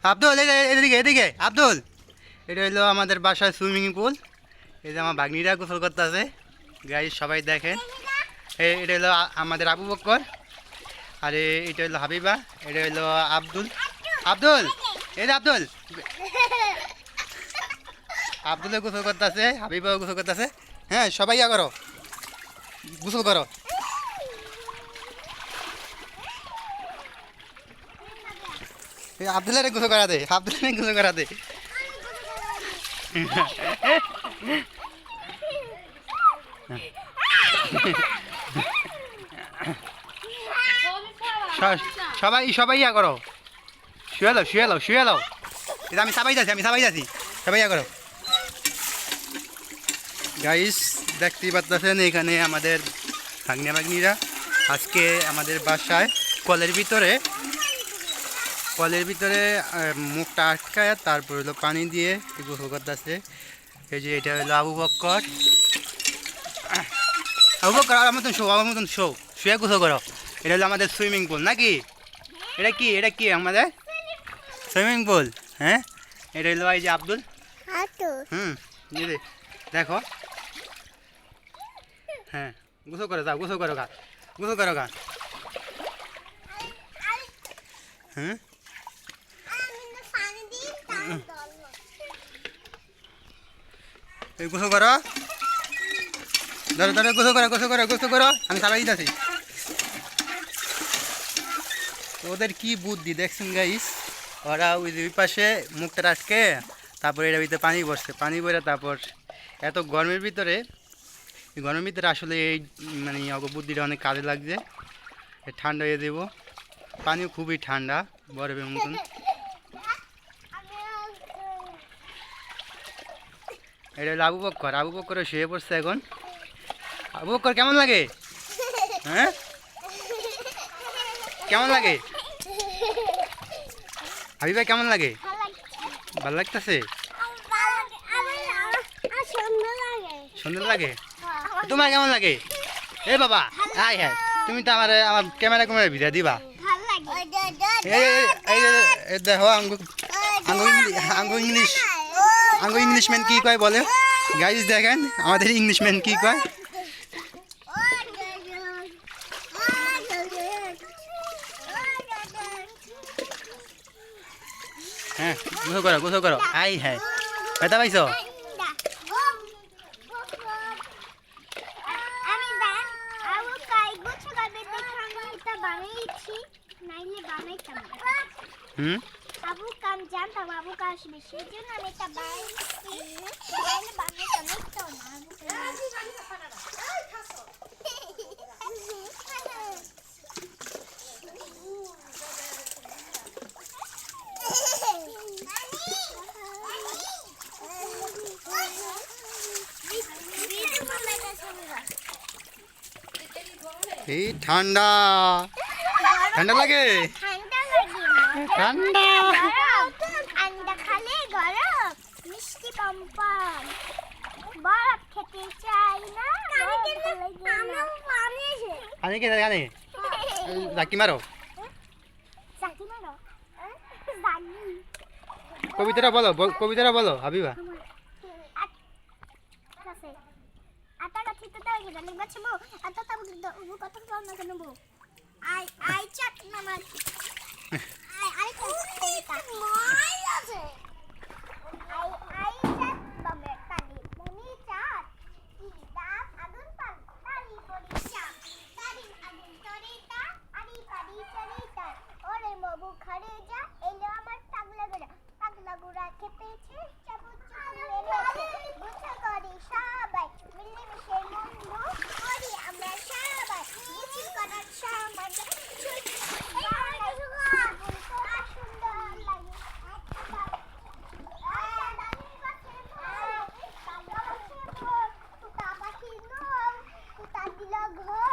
আব্দুল এদিকে এদিকে আব্দুল, এটা হলো আমাদের বাসার সুইমিং পুল। এই যে আমার ভাগ্নিরা গোসল করতে আছে, গাইস সবাই দেখেন। এটা হলো আমাদের আবু বক্কর, আর এটা হলো হাবিবা, এটা হলো আব্দুল। আব্দুল, এই যে আব্দুল, আব্দুলে গোসল করতে আছে, হাবিবাও গোসল করতে আছে। হ্যাঁ সবাই ইয়া করো, গোসল করো। আব্দুলের গোসল করা দে, আব্দুলের গোসল করা দে। সবাই সবাই ইয়া করো, শুয়ে দাও শুয়ে দাও শুয়ে দাও। এটা আমি সাবাই যাচ্ছি, আমি সাবাই যাচ্ছি, সবাই ইয়া করো। গাইস দেখতেই পাচ্ছেন এখানে আমাদের ভাগ্না ভাগ্নিরা আজকে আমাদের বাসায় কলের ভিতরে মুখটা আটকায়, তারপর হলো পানি দিয়ে গোসল করতেছে। এই যে এটা হলো আবু বক্কর। আবু বক্কর আমার মতন শো, আমার মতন শো, শুয়ে গোসল করো। এটা হলো আমাদের সুইমিং পুল নাকি? এটা কি আমাদের সুইমিং পুল? হ্যাঁ, এটা হলো এই যে আব্দুল। দিদি দেখো, হ্যাঁ গোসল করো, যাও গোসল করো গা, গোসল করো গা। হ্যাঁ এই গোসল করো, ধরো ধরো, গোসল করো গোসল করো গোসল করো, আমি সাবাই দিতেছি। ওদের কি বুদ্ধি দেখছেন গাইস, ওরা ওই যে ওই পাশে মুখটা আটকে, তারপর এটার ভিতরে পানি পড়ছে, পানি পড়ে তারপর এত গরমের ভিতরে আসলে এই মানে অগ বুদ্ধিটা অনেক কাজে লাগছে। ঠান্ডা হয়ে দেবো, পানিও খুবই ঠান্ডা বরফের মতন। এটা হলো আবু বক্কর শুয়ে পড়ছে এখন। আবু বক্কর কেমন লাগে? হ্যাঁ কেমন লাগে? হাবিবা কেমন লাগে? ভালো লাগতেছে? সুন্দর লাগে? তোমার কেমন লাগে? এ বাবা আয় হ্যাঁ, তুমি তো আমার ক্যামেরা ভিডিও দিবা। এই দেখো ইংলিশম্যান কি কয় বলে গাইজ, দেখেন আমাদের ইংলিশম্যান কি কয়। হ্যাঁ গোসল করো আই হ্যাঁ, ব্যথা পাইছো? আবু কাম জানতাম আবু আসবে সেজন্য আমি এটা এই ঠান্ডা ঠান্ডা লাগে, ঠান্ডা ঠান্ডা খালে গরম মিষ্টি পমপম বরফ খেতে চাই না। পানি কে জানে জাকি মারো, কবিতাটা বলো হাবিবা। ঘর